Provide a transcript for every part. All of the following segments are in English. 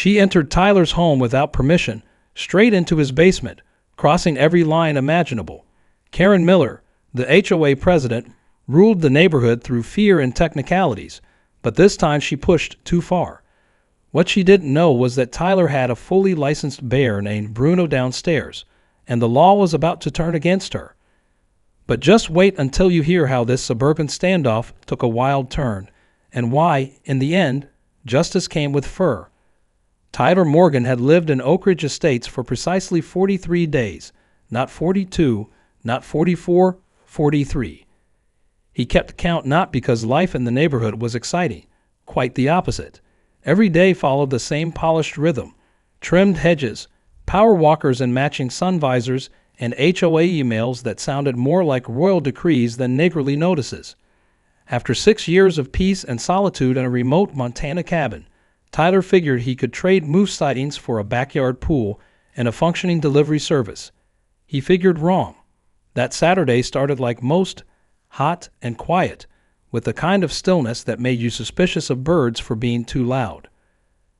She entered Tyler's home without permission, straight into his basement, crossing every line imaginable. Karen Miller, the HOA president, ruled the neighborhood through fear and technicalities, but this time she pushed too far. What she didn't know was that Tyler had a fully licensed bear named Bruno downstairs, and the law was about to turn against her. But just wait until you hear how this suburban standoff took a wild turn, and why, in the end, justice came with fur. Tyler Morgan had lived in Oak Ridge Estates for precisely 43 days, not 42, not 44, 43. He kept count not because life in the neighborhood was exciting, quite the opposite. Every day followed the same polished rhythm: trimmed hedges, power walkers and matching sun visors, and HOA emails that sounded more like royal decrees than neighborly notices. After 6 years of peace and solitude in a remote Montana cabin, Tyler figured he could trade moose sightings for a backyard pool and a functioning delivery service. He figured wrong. That Saturday started like most, hot and quiet, with the kind of stillness that made you suspicious of birds for being too loud.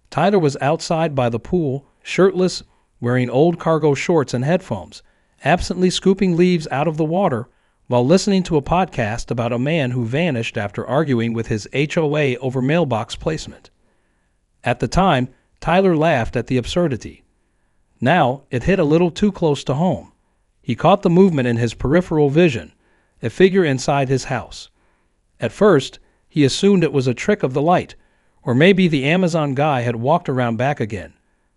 Tyler was outside by the pool, shirtless, wearing old cargo shorts and headphones, absently scooping leaves out of the water while listening to a podcast about a man who vanished after arguing with his HOA over mailbox placement. At the time, Tyler laughed at the absurdity. Now, it hit a little too close to home. He caught the movement in his peripheral vision, a figure inside his house. At first, he assumed it was a trick of the light, or maybe the Amazon guy had walked around back again.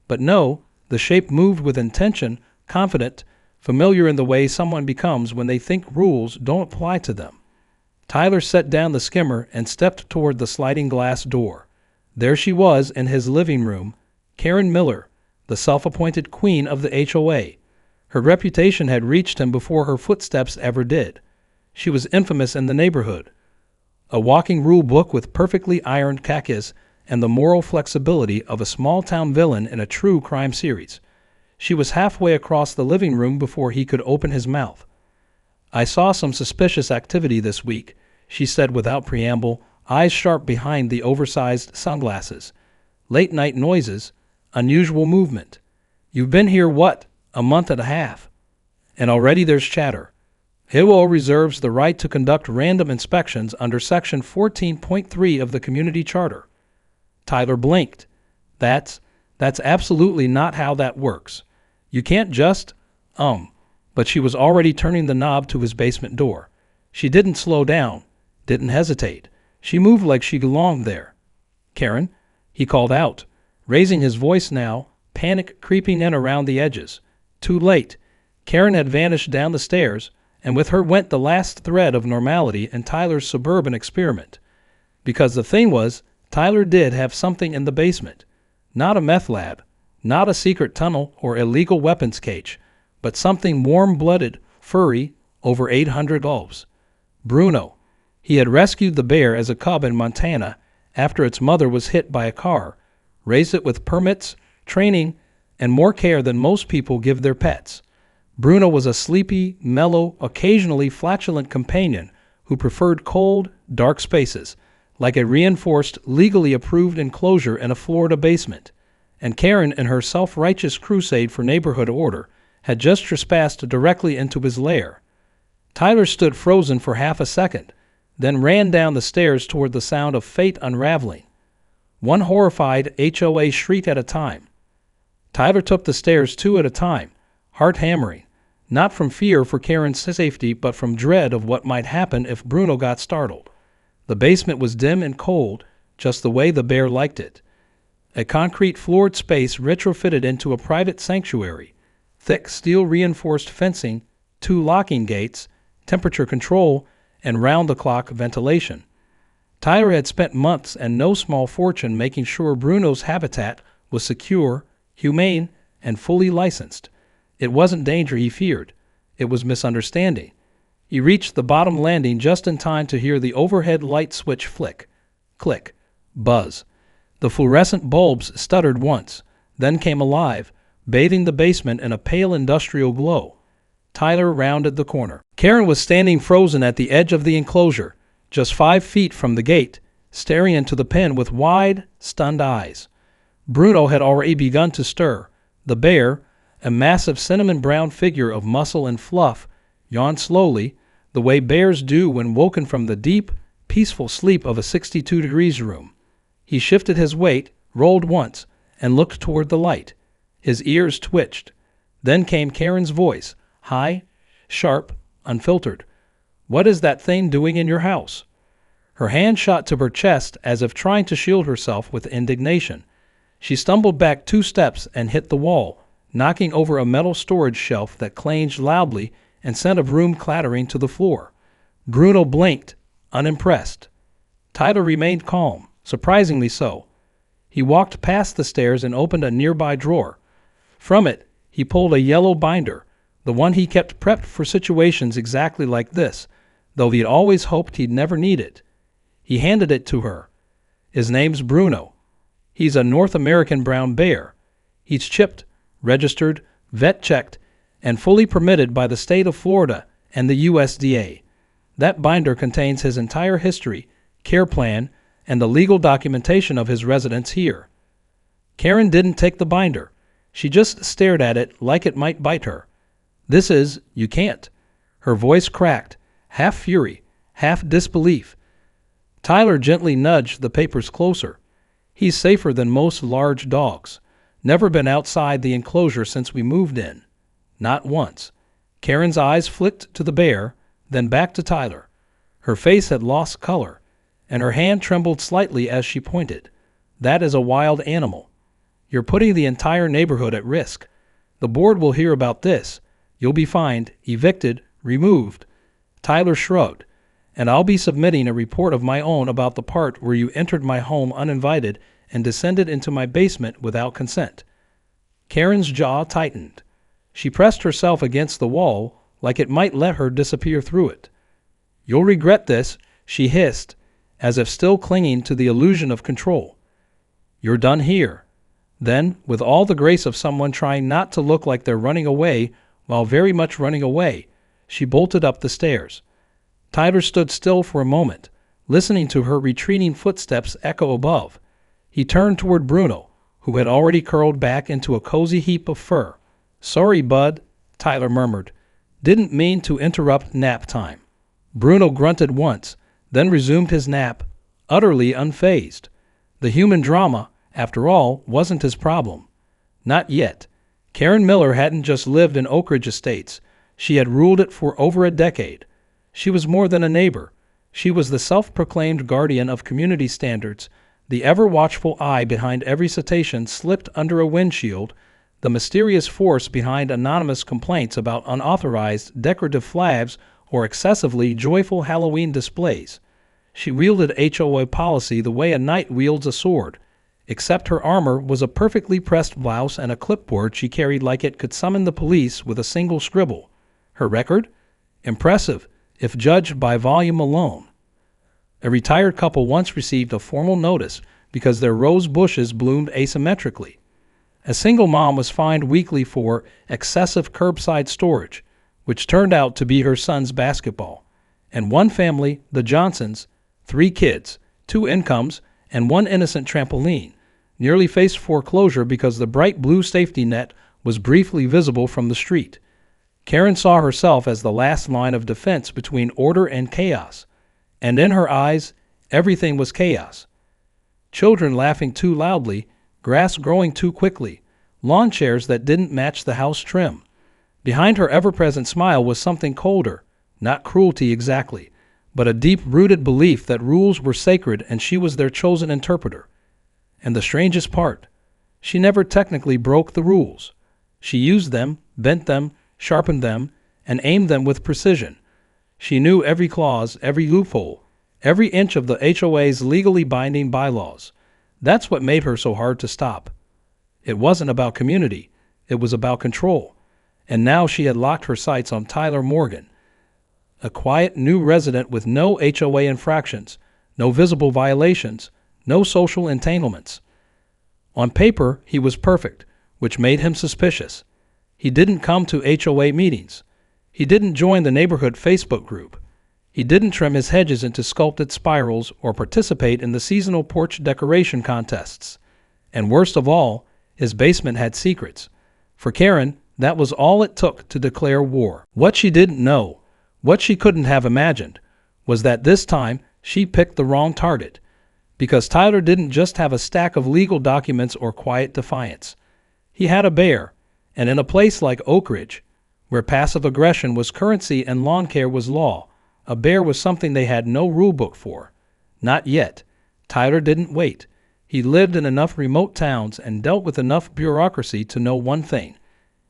But no, the shape moved with intention, confident, familiar in the way someone becomes when they think rules don't apply to them. Tyler set down the skimmer and stepped toward the sliding glass door. There she was in his living room, Karen Miller, the self-appointed queen of the HOA. Her reputation had reached him before her footsteps ever did. She was infamous in the neighborhood. A walking rule book with perfectly ironed khakis and the moral flexibility of a small-town villain in a true crime series. She was halfway across the living room before he could open his mouth. "I saw some suspicious activity this week," she said without preamble, eyes sharp behind the oversized sunglasses. "Late-night noises, unusual movement. You've been here, what, a month and a half? And already there's chatter. HOA reserves the right to conduct random inspections under Section 14.3 of the Community Charter." Tyler blinked. That's absolutely not how that works. You can't just, But she was already turning the knob to his basement door. She didn't slow down, didn't hesitate. She moved like she belonged there. "Karen," he called out, raising his voice now, panic creeping in around the edges. Too late. Karen had vanished down the stairs, and with her went the last thread of normality in Tyler's suburban experiment. Because the thing was, Tyler did have something in the basement. Not a meth lab, not a secret tunnel or illegal weapons cache, but something warm-blooded, furry, over 800 bulbs. Bruno. He had rescued the bear as a cub in Montana after its mother was hit by a car, raised it with permits, training, and more care than most people give their pets. Bruno was a sleepy, mellow, occasionally flatulent companion who preferred cold, dark spaces, like a reinforced, legally approved enclosure in a Florida basement. And Karen, in her self-righteous crusade for neighborhood order, had just trespassed directly into his lair. Tyler stood frozen for half a second, then ran down the stairs toward the sound of fate unraveling. One horrified HOA shriek at a time. Tyler took the stairs 2 at a time, heart hammering. Not from fear for Karen's safety, but from dread of what might happen if Bruno got startled. The basement was dim and cold, just the way the bear liked it. A concrete floored space retrofitted into a private sanctuary. Thick steel-reinforced fencing, 2 locking gates, temperature control, and round-the-clock ventilation. Tyler had spent months and no small fortune making sure Bruno's habitat was secure, humane, and fully licensed. It wasn't danger he feared. It was misunderstanding. He reached the bottom landing just in time to hear the overhead light switch flick, click, buzz. The fluorescent bulbs stuttered once, then came alive, bathing the basement in a pale industrial glow. Tyler rounded the corner. Karen was standing frozen at the edge of the enclosure, just 5 feet from the gate, staring into the pen with wide, stunned eyes. Bruno had already begun to stir. The bear, a massive cinnamon-brown figure of muscle and fluff, yawned slowly, the way bears do when woken from the deep, peaceful sleep of a 62 degrees room. He shifted his weight, rolled once, and looked toward the light. His ears twitched. Then came Karen's voice, high, sharp, unfiltered. "What is that thing doing in your house?" Her hand shot to her chest as if trying to shield herself with indignation. She stumbled back 2 steps and hit the wall, knocking over a metal storage shelf that clanged loudly and sent a broom clattering to the floor. Bruno blinked, unimpressed. Tyler remained calm, surprisingly so. He walked past the stairs and opened a nearby drawer. From it, he pulled a yellow binder, the one he kept prepped for situations exactly like this, though he'd always hoped he'd never need it. He handed it to her. "His name's Bruno. He's a North American brown bear. He's chipped, registered, vet-checked, and fully permitted by the state of Florida and the USDA. That binder contains his entire history, care plan, and the legal documentation of his residence here." Karen didn't take the binder. She just stared at it like it might bite her. You can't." Her voice cracked, half fury, half disbelief. Tyler gently nudged the papers closer. "He's safer than most large dogs. Never been outside the enclosure since we moved in. Not once." Karen's eyes flicked to the bear, then back to Tyler. Her face had lost color, and her hand trembled slightly as she pointed. "That is a wild animal. You're putting the entire neighborhood at risk. The board will hear about this. You'll be fined, evicted, removed." Tyler shrugged. "And I'll be submitting a report of my own about the part where you entered my home uninvited and descended into my basement without consent." Karen's jaw tightened. She pressed herself against the wall like it might let her disappear through it. "You'll regret this," she hissed, as if still clinging to the illusion of control. "You're done here." Then, with all the grace of someone trying not to look like they're running away while very much running away, she bolted up the stairs. Tyler stood still for a moment, listening to her retreating footsteps echo above. He turned toward Bruno, who had already curled back into a cozy heap of fur. "Sorry, bud," Tyler murmured. "Didn't mean to interrupt nap time." Bruno grunted once, then resumed his nap, utterly unfazed. The human drama, after all, wasn't his problem. Not yet. Karen Miller hadn't just lived in Oak Ridge Estates. She had ruled it for over a decade. She was more than a neighbor. She was the self-proclaimed guardian of community standards, the ever-watchful eye behind every cetacean slipped under a windshield, the mysterious force behind anonymous complaints about unauthorized decorative flags or excessively joyful Halloween displays. She wielded HOA policy the way a knight wields a sword, except her armor was a perfectly pressed blouse and a clipboard she carried like it could summon the police with a single scribble. Her record? Impressive, if judged by volume alone. A retired couple once received a formal notice because their rose bushes bloomed asymmetrically. A single mom was fined weekly for excessive curbside storage, which turned out to be her son's basketball. And one family, the Johnsons, 3 kids, 2 incomes, and 1 innocent trampoline, nearly faced foreclosure because the bright blue safety net was briefly visible from the street. Karen saw herself as the last line of defense between order and chaos, and in her eyes, everything was chaos. Children laughing too loudly, grass growing too quickly, lawn chairs that didn't match the house trim. Behind her ever-present smile was something colder, not cruelty exactly, but a deep-rooted belief that rules were sacred and she was their chosen interpreter. And the strangest part, she never technically broke the rules. She used them, bent them, sharpened them, and aimed them with precision. She knew every clause, every loophole, every inch of the HOA's legally binding bylaws. That's what made her so hard to stop. It wasn't about community. It was about control. And now she had locked her sights on Tyler Morgan, a quiet new resident with no HOA infractions, no visible violations, no social entanglements. On paper, he was perfect, which made him suspicious. He didn't come to HOA meetings. He didn't join the neighborhood Facebook group. He didn't trim his hedges into sculpted spirals or participate in the seasonal porch decoration contests. And worst of all, his basement had secrets. For Karen, that was all it took to declare war. What she didn't know, what she couldn't have imagined, was that this time she picked the wrong target. Because Tyler didn't just have a stack of legal documents or quiet defiance. He had a bear, and in a place like Oak Ridge, where passive aggression was currency and lawn care was law, a bear was something they had no rule book for. Not yet. Tyler didn't wait. He lived in enough remote towns and dealt with enough bureaucracy to know one thing.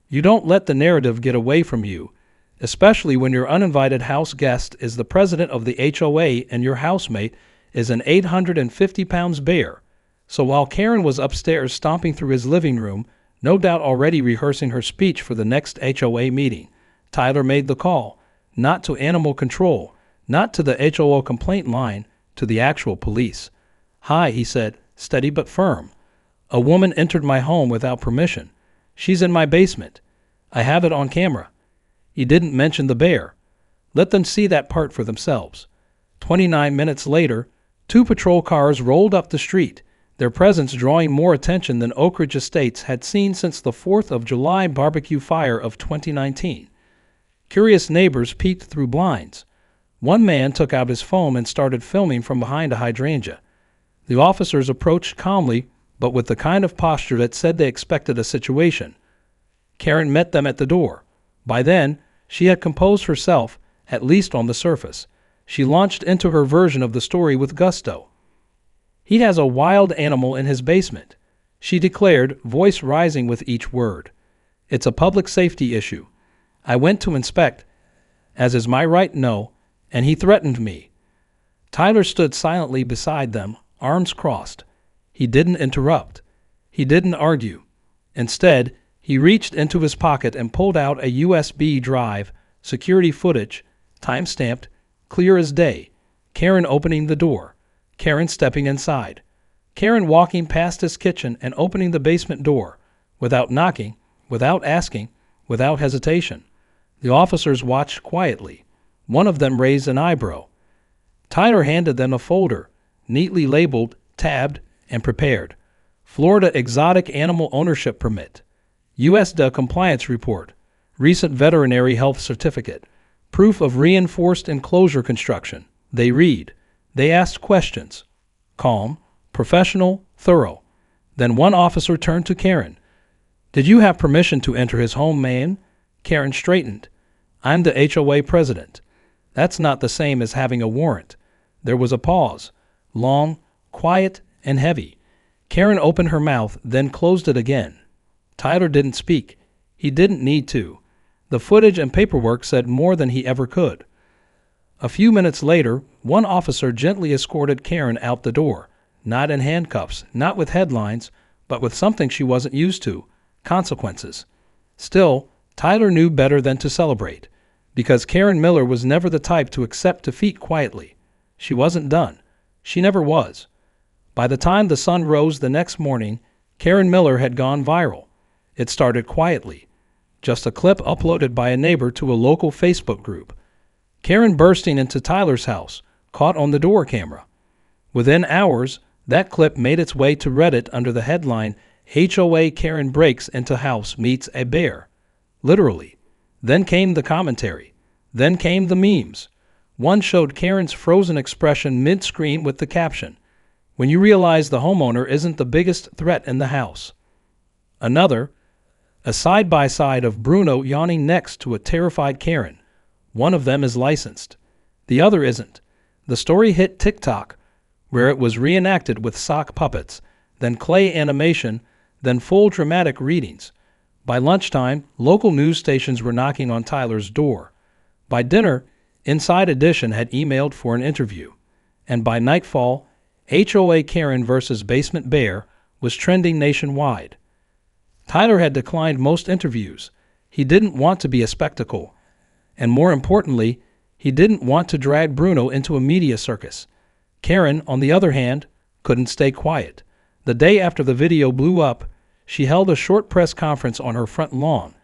You don't let the narrative get away from you, especially when your uninvited house guest is the president of the HOA and your housemate is an 850-pound bear. So while Karen was upstairs stomping through his living room, no doubt already rehearsing her speech for the next HOA meeting, Tyler made the call, not to animal control, not to the HOA complaint line, to the actual police. "Hi," he said, steady but firm. "A woman entered my home without permission. She's in my basement. I have it on camera." He didn't mention the bear. Let them see that part for themselves. 29 minutes later, 2 patrol cars rolled up the street, their presence drawing more attention than Oak Ridge Estates had seen since the 4th of July barbecue fire of 2019. Curious neighbors peeked through blinds. One man took out his phone and started filming from behind a hydrangea. The officers approached calmly, but with the kind of posture that said they expected a situation. Karen met them at the door. By then, she had composed herself, at least on the surface. She launched into her version of the story with gusto. "He has a wild animal in his basement," she declared, voice rising with each word. "It's a public safety issue. I went to inspect, as is my right, and he threatened me." Tyler stood silently beside them, arms crossed. He didn't interrupt. He didn't argue. Instead, he reached into his pocket and pulled out a USB drive, security footage, time-stamped, clear as day. Karen opening the door. Karen stepping inside. Karen walking past his kitchen and opening the basement door, without knocking, without asking, without hesitation. The officers watched quietly. One of them raised an eyebrow. Tyler handed them a folder, neatly labeled, tabbed, and prepared. Florida Exotic Animal Ownership Permit. USDA Compliance Report. Recent Veterinary Health Certificate. Proof of reinforced enclosure construction. They read. They asked questions. Calm, professional, thorough. Then one officer turned to Karen. "Did you have permission to enter his home, ma'am?" Karen straightened. "I'm the HOA president." That's not the same as having a warrant. There was a pause. Long, quiet, and heavy. Karen opened her mouth, then closed it again. Tyler didn't speak. He didn't need to. The footage and paperwork said more than he ever could. A few minutes later, one officer gently escorted Karen out the door, not in handcuffs, not with headlines, but with something she wasn't used to, consequences. Still, Tyler knew better than to celebrate, because Karen Miller was never the type to accept defeat quietly. She wasn't done. She never was. By the time the sun rose the next morning, Karen Miller had gone viral. It started quietly. Just a clip uploaded by a neighbor to a local Facebook group. Karen bursting into Tyler's house, caught on the door camera. Within hours, that clip made its way to Reddit under the headline, "HOA Karen Breaks into House Meets a Bear." Literally. Then came the commentary. Then came the memes. One showed Karen's frozen expression mid-screen with the caption, "When you realize the homeowner isn't the biggest threat in the house." Another, a side-by-side of Bruno yawning next to a terrified Karen. One of them is licensed. The other isn't. The story hit TikTok, where it was reenacted with sock puppets, then clay animation, then full dramatic readings. By lunchtime, local news stations were knocking on Tyler's door. By dinner, Inside Edition had emailed for an interview. And by nightfall, HOA Karen versus Basement Bear was trending nationwide. Tyler had declined most interviews. He didn't want to be a spectacle. And more importantly, he didn't want to drag Bruno into a media circus. Karen, on the other hand, couldn't stay quiet. The day after the video blew up, she held a short press conference on her front lawn,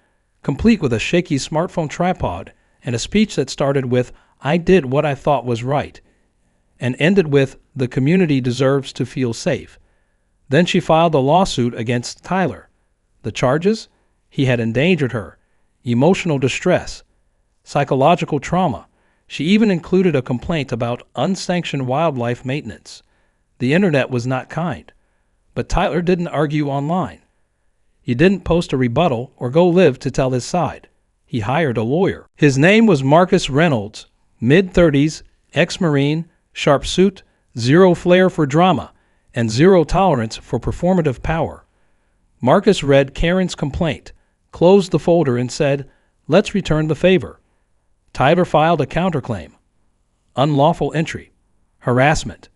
complete with a shaky smartphone tripod and a speech that started with, "I did what I thought was right," and ended with, "The community deserves to feel safe." Then she filed a lawsuit against Tyler. The charges? He had endangered her, emotional distress, psychological trauma. She even included a complaint about unsanctioned wildlife maintenance. The internet was not kind. But Tyler didn't argue online. He didn't post a rebuttal or go live to tell his side. He hired a lawyer. His name was Marcus Reynolds, mid-30s, ex-Marine, sharp suit, zero flair for drama, and zero tolerance for performative power. Marcus read Karen's complaint, closed the folder, and said, "Let's return the favor." Tyler filed a counterclaim. Unlawful entry, harassment,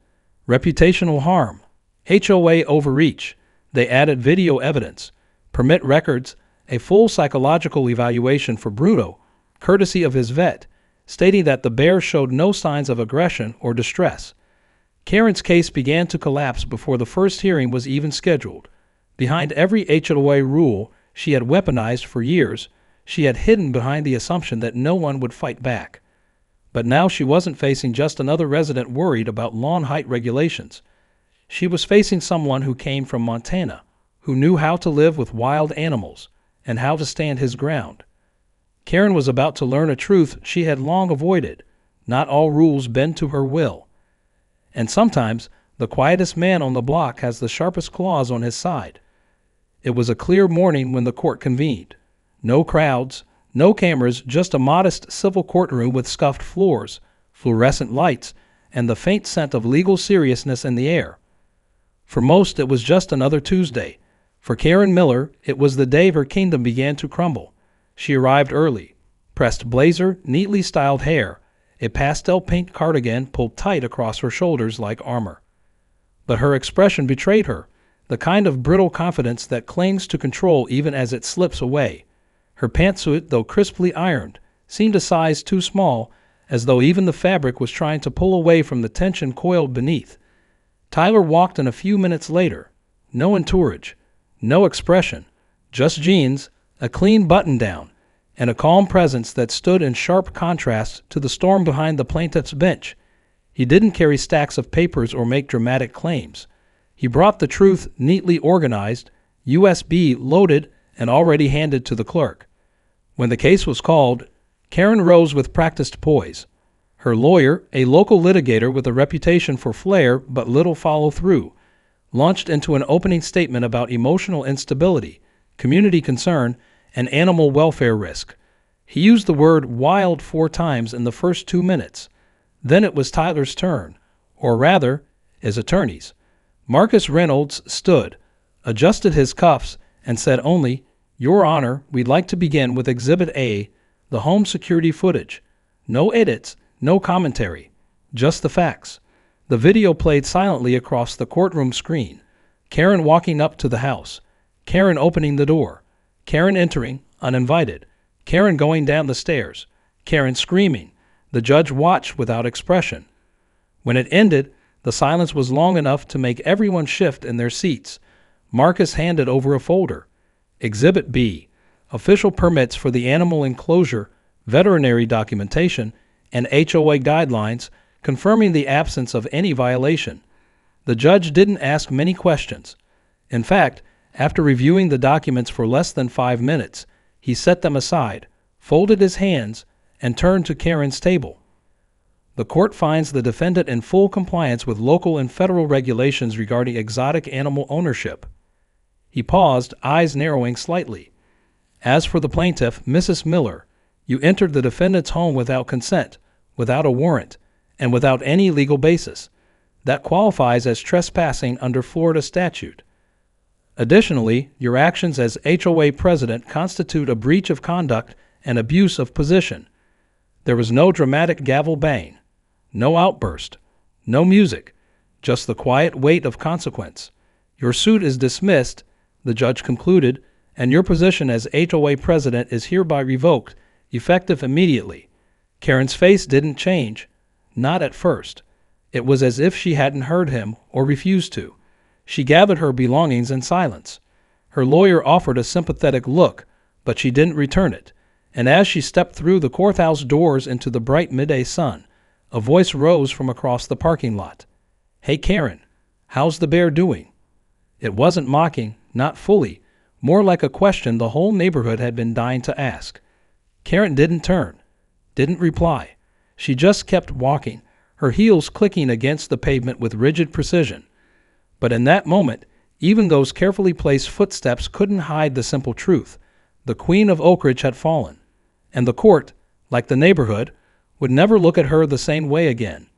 reputational harm, HOA overreach. They added video evidence, permit records, a full psychological evaluation for Bruno, courtesy of his vet, stating that the bear showed no signs of aggression or distress. Karen's case began to collapse before the first hearing was even scheduled. Behind every HOA rule she had weaponized for years, she had hidden behind the assumption that no one would fight back. But now she wasn't facing just another resident worried about lawn height regulations. She was facing someone who came from Montana, who knew how to live with wild animals and how to stand his ground. Karen was about to learn a truth she had long avoided. Not all rules bend to her will. And sometimes the quietest man on the block has the sharpest claws on his side. It was a clear morning when the court convened. No crowds, no cameras, just a modest civil courtroom with scuffed floors, fluorescent lights, and the faint scent of legal seriousness in the air. For most, it was just another Tuesday. For Karen Miller, it was the day her kingdom began to crumble. She arrived early, pressed blazer, neatly styled hair, a pastel pink cardigan pulled tight across her shoulders like armor. But her expression betrayed her, the kind of brittle confidence that clings to control even as it slips away. Her pantsuit, though crisply ironed, seemed a size too small, as though even the fabric was trying to pull away from the tension coiled beneath. Tyler walked in a few minutes later. No entourage, no expression, just jeans, a clean button-down, and a calm presence that stood in sharp contrast to the storm behind the plaintiff's bench. He didn't carry stacks of papers or make dramatic claims. He brought the truth neatly organized, USB loaded, and already handed to the clerk. When the case was called, Karen rose with practiced poise. Her lawyer, a local litigator with a reputation for flair but little follow-through, launched into an opening statement about emotional instability, community concern, and animal welfare risk. He used the word wild 4 times in the first 2 minutes. Then it was Tyler's turn, or rather, his attorney's. Marcus Reynolds stood, adjusted his cuffs, and said only, "Your Honor, we'd like to begin with Exhibit A, the home security footage. No edits, no commentary, just the facts." The video played silently across the courtroom screen. Karen walking up to the house. Karen opening the door. Karen entering, uninvited. Karen going down the stairs. Karen screaming. The judge watched without expression. When it ended, the silence was long enough to make everyone shift in their seats. Marcus handed over a folder. Exhibit B, official permits for the animal enclosure, veterinary documentation, and HOA guidelines confirming the absence of any violation. The judge didn't ask many questions. In fact, after reviewing the documents for less than 5 minutes, he set them aside, folded his hands, and turned to Karen's table. The court finds the defendant in full compliance with local and federal regulations regarding exotic animal ownership. He paused, eyes narrowing slightly. As for the plaintiff, Mrs. Miller, you entered the defendant's home without consent, without a warrant, and without any legal basis. That qualifies as trespassing under Florida statute. Additionally, your actions as HOA president constitute a breach of conduct and abuse of position. There was no dramatic gavel bang, no outburst, no music, just the quiet weight of consequence. Your suit is dismissed, the judge concluded, and your position as HOA president is hereby revoked, effective immediately. Karen's face didn't change, not at first. It was as if she hadn't heard him or refused to. She gathered her belongings in silence. Her lawyer offered a sympathetic look, but she didn't return it. And as she stepped through the courthouse doors into the bright midday sun, a voice rose from across the parking lot. "Hey, Karen, how's the bear doing?" It wasn't mocking, not fully, more like a question the whole neighborhood had been dying to ask. Karen didn't turn, didn't reply. She just kept walking, her heels clicking against the pavement with rigid precision. But in that moment, even those carefully placed footsteps couldn't hide the simple truth. The Queen of Oak Ridge had fallen, and the court, like the neighborhood, would never look at her the same way again.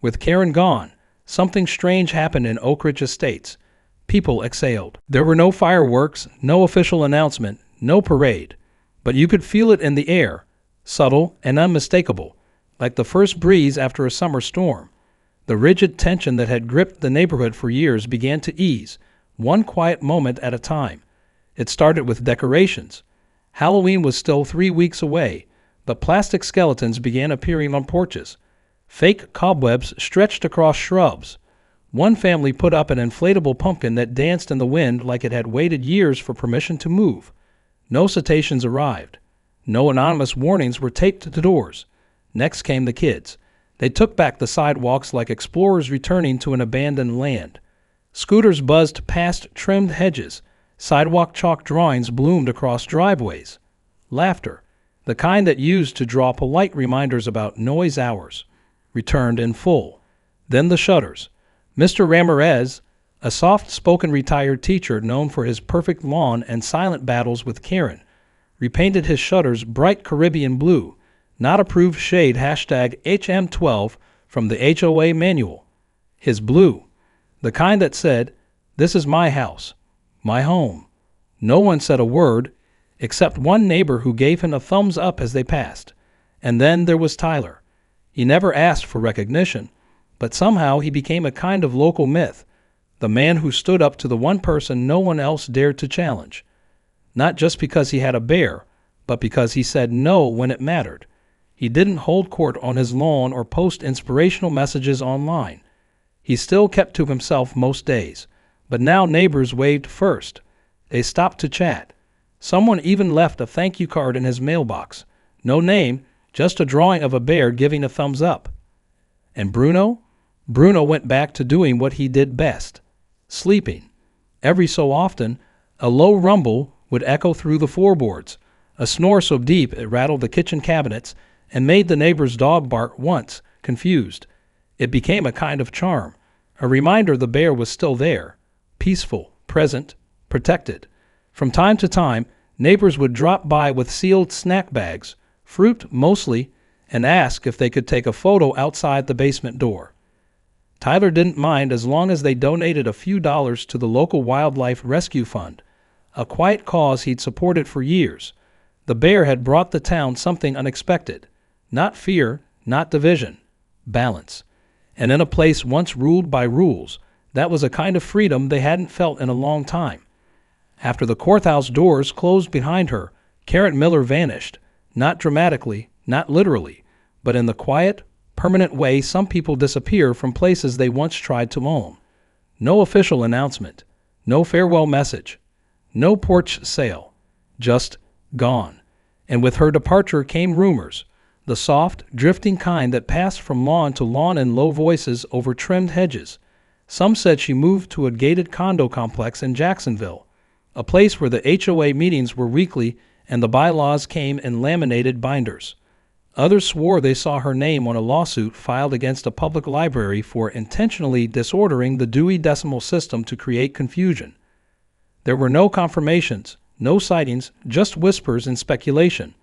With Karen gone, something strange happened in Oak Ridge Estates. People exhaled. There were no fireworks, no official announcement, no parade, but you could feel it in the air, subtle and unmistakable, like the first breeze after a summer storm. The rigid tension that had gripped the neighborhood for years began to ease, one quiet moment at a time. It started with decorations. Halloween was still 3 weeks away, but plastic skeletons began appearing on porches. Fake cobwebs stretched across shrubs. One family put up an inflatable pumpkin that danced in the wind like it had waited years for permission to move. No citations arrived. No anonymous warnings were taped to doors. Next came the kids. They took back the sidewalks like explorers returning to an abandoned land. Scooters buzzed past trimmed hedges. Sidewalk chalk drawings bloomed across driveways. Laughter, the kind that used to draw polite reminders about noise hours, returned in full. Then the shutters. Mr. Ramirez, a soft-spoken retired teacher known for his perfect lawn and silent battles with Karen, repainted his shutters bright Caribbean blue, not approved shade #HM12 from the HOA manual. His blue, the kind that said, "This is my house, my home." No one said a word, except one neighbor who gave him a thumbs up as they passed. And then there was Tyler. He never asked for recognition, but somehow he became a kind of local myth, the man who stood up to the one person no one else dared to challenge. Not just because he had a bear, but because he said no when it mattered. He didn't hold court on his lawn or post inspirational messages online. He still kept to himself most days, but now neighbors waved first. They stopped to chat. Someone even left a thank you card in his mailbox. No name, just a drawing of a bear giving a thumbs up. And Bruno? Bruno went back to doing what he did best, sleeping. Every so often, a low rumble would echo through the floorboards, a snore so deep it rattled the kitchen cabinets and made the neighbor's dog bark once, confused. It became a kind of charm, a reminder the bear was still there, peaceful, present, protected. From time to time, neighbors would drop by with sealed snack bags, fruit mostly, and ask if they could take a photo outside the basement door. Tyler didn't mind as long as they donated a few dollars to the local wildlife rescue fund, a quiet cause he'd supported for years. The bear had brought the town something unexpected. Not fear, not division, balance. And in a place once ruled by rules, that was a kind of freedom they hadn't felt in a long time. After the courthouse doors closed behind her, Karen Miller vanished, not dramatically, not literally, but in the quiet, permanent way some people disappear from places they once tried to own. No official announcement, no farewell message, no porch sale, just gone. And with her departure came rumors, the soft, drifting kind that passed from lawn to lawn in low voices over trimmed hedges. Some said she moved to a gated condo complex in Jacksonville, a place where the HOA meetings were weekly and the bylaws came in laminated binders. Others swore they saw her name on a lawsuit filed against a public library for intentionally disordering the Dewey Decimal System to create confusion. There were no confirmations, no sightings, just whispers and speculation.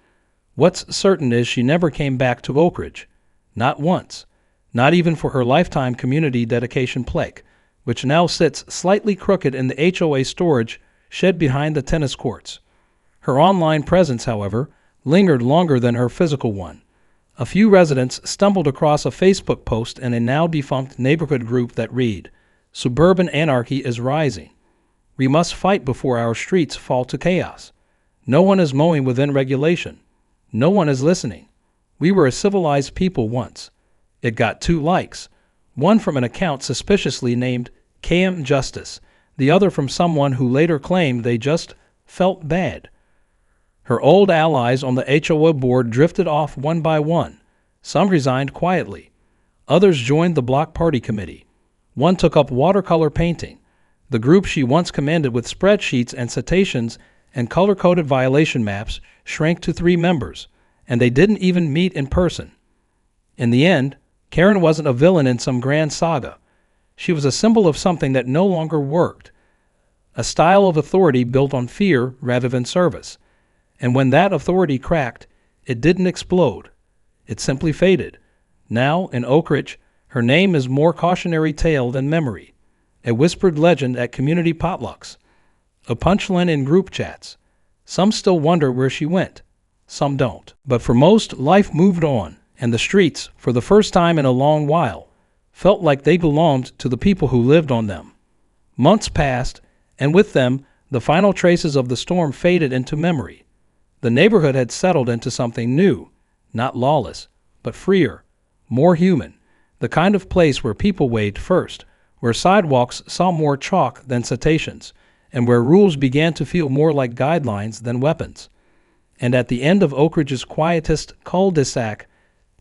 What's certain is she never came back to Oak Ridge. Not once. Not even for her lifetime community dedication plaque, which now sits slightly crooked in the HOA storage shed behind the tennis courts. Her online presence, however, lingered longer than her physical one. A few residents stumbled across a Facebook post in a now-defunct neighborhood group that read, "Suburban anarchy is rising. We must fight before our streets fall to chaos. No one is mowing within regulation. No one is listening. We were a civilized people once." It got 2 likes, one from an account suspiciously named KM Justice, the other from someone who later claimed they just felt bad. Her old allies on the HOA board drifted off one by one. Some resigned quietly. Others joined the block party committee. One took up watercolor painting. The group she once commanded with spreadsheets and citations and color-coded violation maps shrank to 3 members, and they didn't even meet in person. In the end, Karen wasn't a villain in some grand saga. She was a symbol of something that no longer worked, a style of authority built on fear rather than service. And when that authority cracked, it didn't explode. It simply faded. Now, in Oak Ridge, her name is more cautionary tale than memory, a whispered legend at community potlucks, a punchline in group chats. Some still wonder where she went. Some don't. But for most, life moved on, and the streets, for the first time in a long while, felt like they belonged to the people who lived on them. Months passed, and with them, the final traces of the storm faded into memory. The neighborhood had settled into something new, not lawless, but freer, more human, the kind of place where people waved first, where sidewalks saw more chalk than citations, and where rules began to feel more like guidelines than weapons. And at the end of Oak Ridge's quietest cul-de-sac,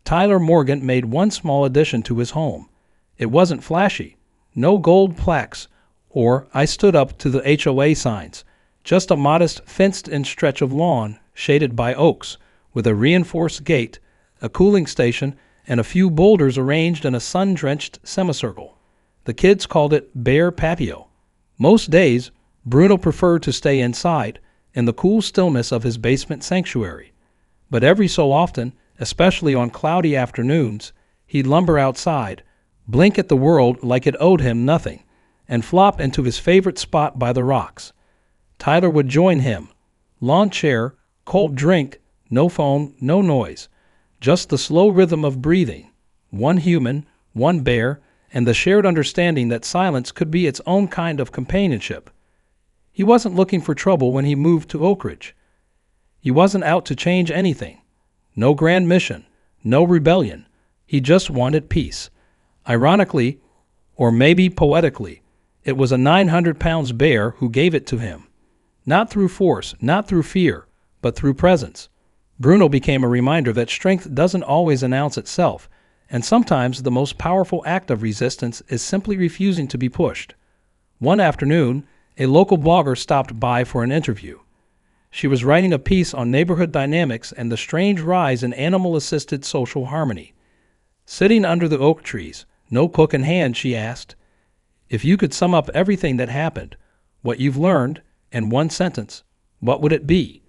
Tyler Morgan made one small addition to his home. It wasn't flashy, no gold plaques or "I stood up to the HOA" signs, just a modest fenced-in stretch of lawn shaded by oaks, with a reinforced gate, a cooling station, and a few boulders arranged in a sun-drenched semicircle. The kids called it Bear Patio. Most days, Bruno preferred to stay inside, in the cool stillness of his basement sanctuary. But every so often, especially on cloudy afternoons, he'd lumber outside, blink at the world like it owed him nothing, and flop into his favorite spot by the rocks. Tyler would join him. Lawn chair, cold drink, no phone, no noise. Just the slow rhythm of breathing. One human, one bear, and the shared understanding that silence could be its own kind of companionship. He wasn't looking for trouble when he moved to Oak Ridge. He wasn't out to change anything. No grand mission, no rebellion. He just wanted peace. Ironically, or maybe poetically, it was a 900-pound bear who gave it to him. Not through force, not through fear, but through presence. Bruno became a reminder that strength doesn't always announce itself, and sometimes the most powerful act of resistance is simply refusing to be pushed. One afternoon, a local blogger stopped by for an interview. She was writing a piece on neighborhood dynamics and the strange rise in animal-assisted social harmony. Sitting under the oak trees, no cook in hand, she asked, "If you could sum up everything that happened, what you've learned, in one sentence, what would it be?"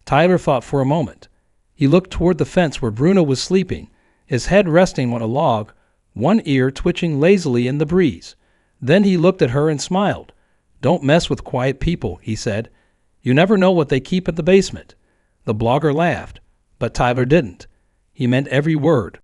Tyler thought for a moment. He looked toward the fence where Bruno was sleeping, his head resting on a log, one ear twitching lazily in the breeze. Then he looked at her and smiled. "Don't mess with quiet people," he said. "You never know what they keep in the basement." The blogger laughed, but Tyler didn't. He meant every word.